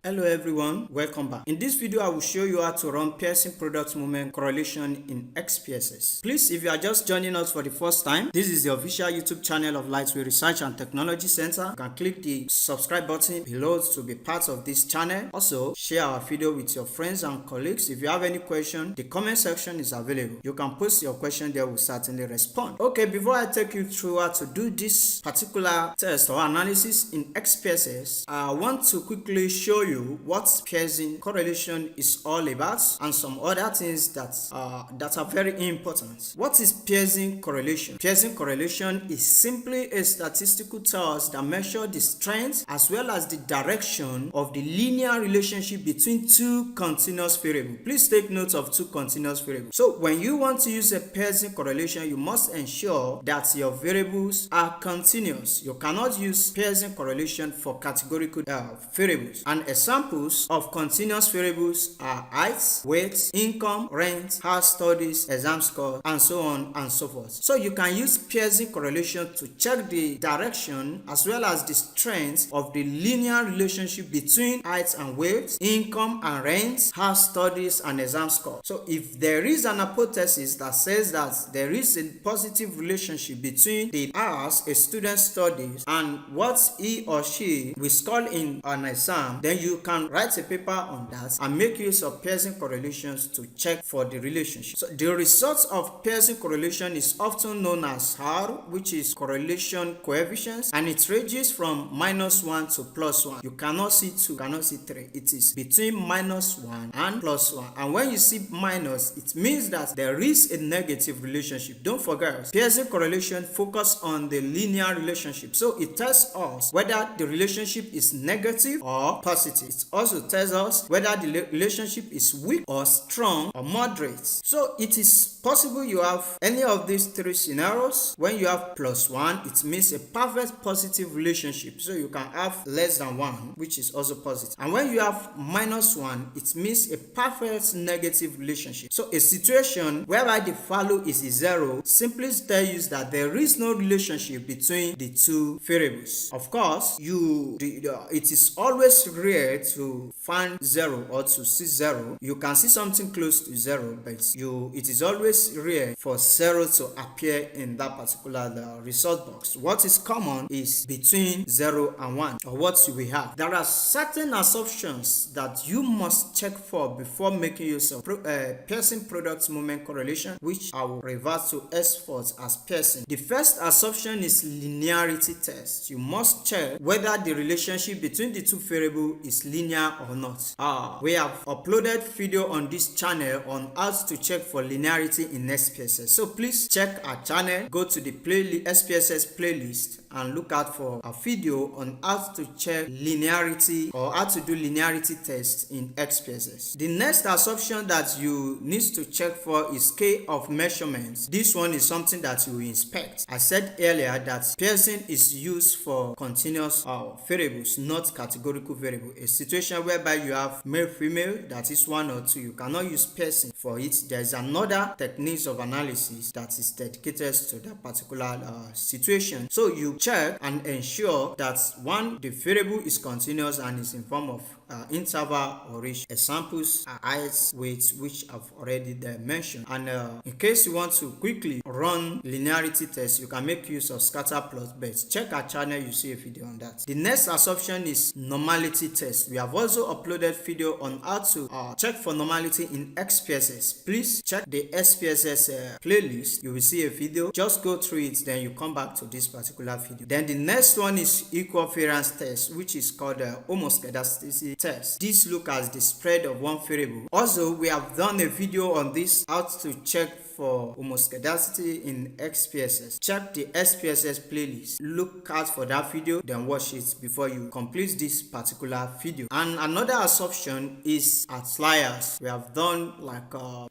Hello everyone, welcome back. In this video, I will show you how to run Pearson Product Moment Correlation in SPSS. Please, if you are just joining us for the first time, this is the official YouTube channel of Lightway Research and Technology Center. You can click the subscribe button below to be part of this channel. Also, share our video with your friends and colleagues. If you have any question, the comment section is available. You can post your question there, we'll certainly respond. Okay, before I take you through how to do this particular test or analysis in SPSS, I want to quickly show you what Pearson correlation is all about and some other things that are very important. What is Pearson correlation? Pearson correlation is simply a statistical test that measures the strength as well as the direction of the linear relationship between two continuous variables. Please take note of two continuous variables. So when you want to use a Pearson correlation, you must ensure that your variables are continuous. You cannot use Pearson correlation for categorical variables. And examples of continuous variables are height, weight, income, rent, house studies, exam score, and so on and so forth. So you can use Pearson correlation to check the direction as well as the strength of the linear relationship between height and weight, income and rent, house studies, and exam score. So if there is an hypothesis that says that there is a positive relationship between the hours a student studies and what he or she will score in an exam, then you can write a paper on that and make use of Pearson correlations to check for the relationship. So the result of Pearson correlation is often known as R, which is correlation coefficients, and it ranges from -1 to +1. You cannot see 2, cannot see 3. It is between -1 and +1. And when you see minus, it means that there is a negative relationship. Don't forget, Pearson correlation focus on the linear relationship. So it tells us whether the relationship is negative or positive. It also tells us whether the relationship is weak or strong or moderate. So it is possible you have any of these three scenarios. When you have +1, it means a perfect positive relationship. So you can have less than 1, which is also positive. And when you have -1, it means a perfect negative relationship. So a situation whereby the value is 0 simply tells you that there is no relationship between the two variables. Of course, it is always rare to find 0 or to see 0. You can see something close to 0, but it is always rare for 0 to appear in that particular result box. What is common is between 0 and 1, or what we have. There are certain assumptions that you must check for before making use of Pearson Product Moment Correlation, which I will revert to henceforth as Pearson. The first assumption is linearity test. You must check whether the relationship between the two variables is linear or not. We have uploaded video on this channel on how to check for linearity in SPSS. So please check our channel, go to the SPSS playlist and look out for a video on how to check linearity or how to do linearity tests in SPSS. The next assumption that you need to check for is scale of measurements. This one is something that you inspect. I said earlier that Pearson is used for continuous variables, not categorical variable. A situation whereby you have male, female, that is 1 or 2, you cannot use Pearson for it. There is another techniques of analysis that is dedicated to that particular situation. So you check and ensure that the variable is continuous and is in form of interval or ratio. Examples are height, weight, which I've already mentioned. And in case you want to quickly run linearity test, you can make use of scatterplot, but check our channel, you see a video on that. The next assumption is normality test. We have also uploaded video on how to check for normality in SPSS. Please check the SPSS playlist. You will see a video. Just go through it, then you come back to this particular video. Then the next one is equivariance test, which is called homoscedasticity test. This look as the spread of one variable. Also, we have done a video on this, how to check for homoscedasticity in SPSS. Check the SPSS playlist. Look out for that video, then watch it before you complete this particular video. And another assumption is outliers. We have done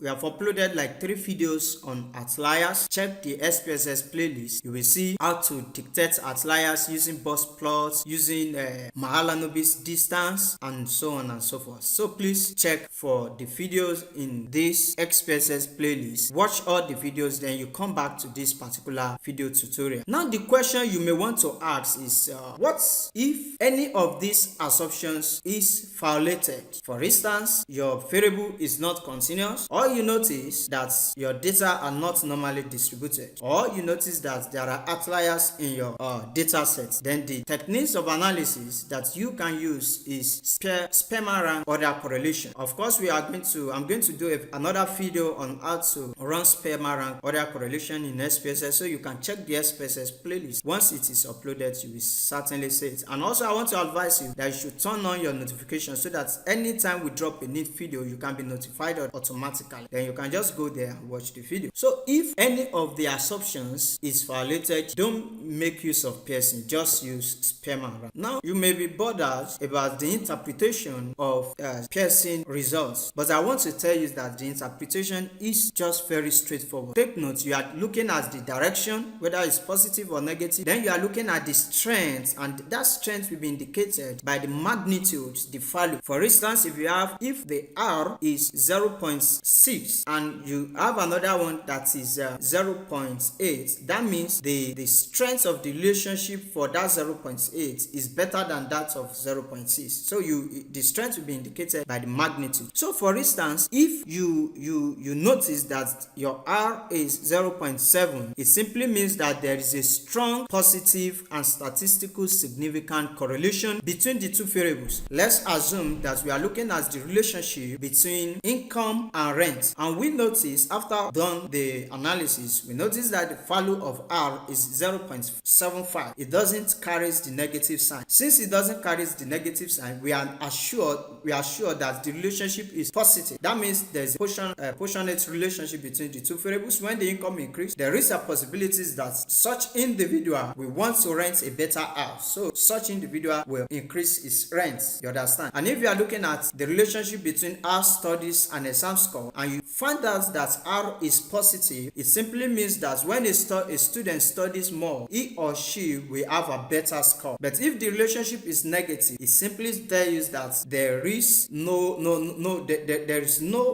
we have uploaded 3 videos on outliers. Check the SPSS playlist. You will see how to detect outliers using box plots, using Mahalanobis distance, and so on and so forth. So please check for the videos in this SPSS playlist. Watch watch all the videos, then you come back to this particular video tutorial. Now the question you may want to ask is what if any of these assumptions is violated? For instance, your variable is not continuous, or you notice that your data are not normally distributed, or you notice that there are outliers in your data set. Then the techniques of analysis that you can use is spearman rank order correlation. Of course, I'm going to do another video on how to run spearman rank order correlation in SPSS, so you can check the SPSS playlist. Once it is uploaded, you will certainly see it. And also, I want to advise you that you should turn on your notifications so that anytime we drop a new video, you can be notified automatically. Then you can just go there and watch the video. So if any of the assumptions is violated, don't make use of Pearson, just use spearman rank. Now you may be bothered about the interpretation of Pearson results, but I want to tell you that the interpretation is just very straightforward. Take note, you are looking at the direction, whether it's positive or negative. Then you are looking at the strength, and that strength will be indicated by the magnitude, the value. For instance, if the R is 0.6 and you have another one that is 0.8, that means the strength of the relationship for that 0.8 is better than that of 0.6. So the strength will be indicated by the magnitude. So for instance, if you notice that your R is 0.7, it simply means that there is a strong positive and statistical significant correlation between the two variables. Let's assume that we are looking at the relationship between income and rent, and we notice after done the analysis, we notice that the value of R is 0.75. It doesn't carry the negative sign. Since it doesn't carry the negative sign, we are assured that the relationship is positive. That means there's a proportionate relationship between the two variables. When the income increase, there is a possibility that such individual will want to rent a better house, so such individual will increase his rent. You understand? And if you are looking at the relationship between R studies and exam score, and you find out that R is positive, it simply means that when a student studies more, he or she will have a better score. But if the relationship is negative, it simply tells you that there is no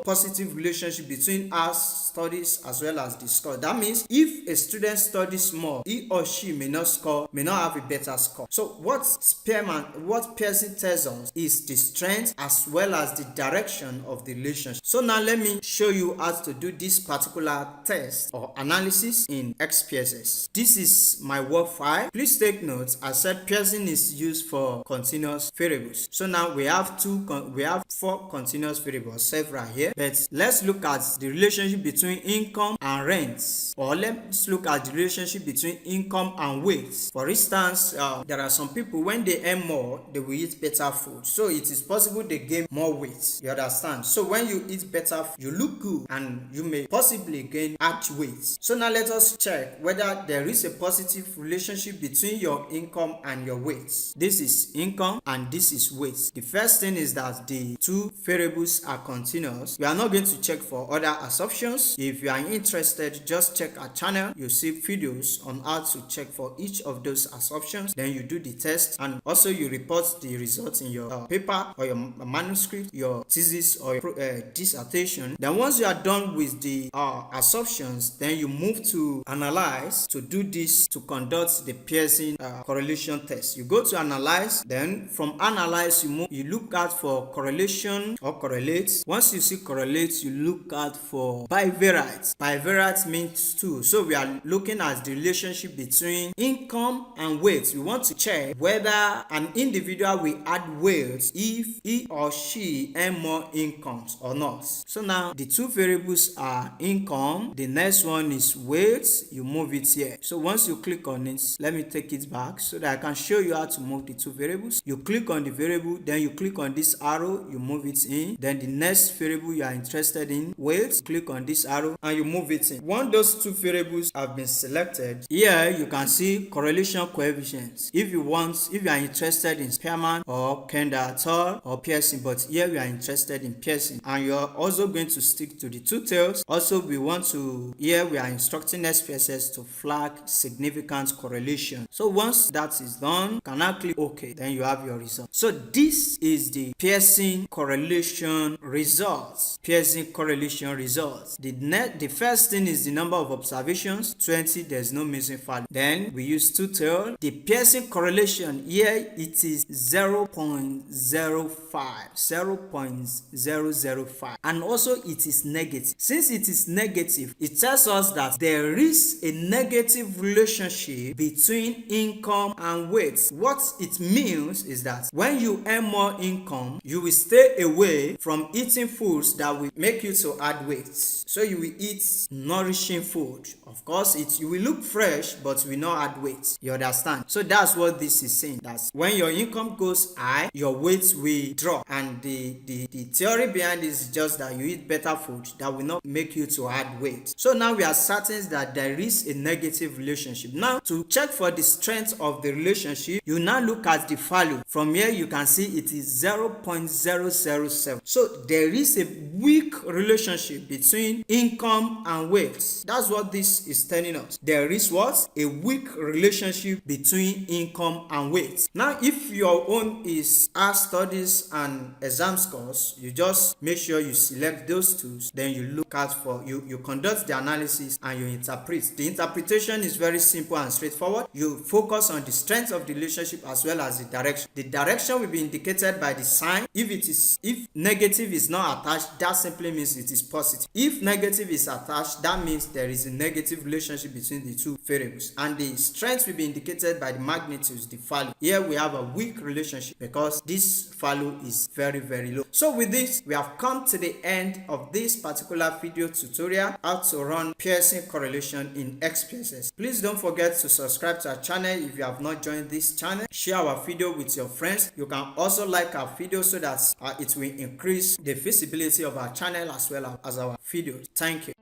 positive relationship between R studies as well as the score. That means if a student studies more, he or she may not have a better score. So what Pearson tells us is the strength as well as the direction of the relationship. So now let me show you how to do this particular test or analysis in SPSS. This is my work file. Please take note, I said Pearson is used for continuous variables. So now we have 4 continuous variables several here, but let's look at the relationship between income and rent, or let's look at the relationship between income and weight. For instance, there are some people, when they earn more, they will eat better food, so it is possible they gain more weight. You understand? So when you eat better food, you look good and you may possibly gain add weight. So now let us check whether there is a positive relationship between your income and your weight. This is income and this is weight. The first thing is that the two variables are continuous. We are not going to check for other assumptions. If you are interested, just check our channel. You see videos on how to check for each of those assumptions. Then you do the test, and also you report the results in your paper or your manuscript, your thesis or your dissertation. Then once you are done with the assumptions, then you move to analyze to do this, to conduct the Pearson correlation test. You go to analyze, then from analyze you look out for correlation or correlate. Once you see correlate, you look out for bivariate. Bivariate means 2. So we are looking at the relationship between income and weight. We want to check whether an individual will add weight if he or she earn more incomes or not. So now the two variables are income, the next one is weight. You move it here. So once you click on it, let me take it back so that I can show you how to move the two variables. You click on the variable, then you click on this arrow, you move it in. Then the next variable you are interested in, weight, click on this arrow and you move it in. Once those two variables have been selected, here you can see correlation coefficients. If you are interested in Spearman or Kendall et al. Or Pearson, but here we are interested in Pearson, and you are also going to stick to the two tails. Also, we are instructing SPSS to flag significant correlation. So once that is done, can now click OK, then you have your result. So this is the Pearson correlation results. Pearson correlation results. The The first thing is the number of observations, 20, there's no missing value. Then we use two-tailed. The Pearson correlation here, it is 0.05, 0.005, and also it is negative. Since it is negative, it tells us that there is a negative relationship between income and weight. What it means is that when you earn more income, you will stay away from eating foods that will make you to add weight. So you will eat nourishing food. Of course, you will look fresh, but will not add weight. You understand? So that's what this is saying. That's when your income goes high, your weight will drop. And the theory behind this is just that you eat better food that will not make you to add weight. So now we are certain that there is a negative relationship. Now, to check for the strength of the relationship, you now look at the value. From here, you can see it is 0.007. So there is a weak relationship between income and weight. That's what this is telling us. There is what? A weak relationship between income and weight. Now, if your own is art studies and exam scores, you just make sure you select those tools, then you look out for, you conduct the analysis and you interpret. The interpretation is very simple and straightforward. You focus on the strength of the relationship as well as the direction. The direction will be indicated by the sign. If negative is not attached, that simply means it is positive. If negative is attached, that means there is a negative relationship between the two variables. And the strength will be indicated by the magnitudes, the value. Here we have a weak relationship because this value is very, very low. So with this, we have come to the end of this particular video tutorial, how to run Pearson correlation in SPSS. Please don't forget to subscribe to our channel if you have not joined this channel. Share our video with your friends. You can also like our video so that it will increase the visibility of our channel as well as our videos. Thank you.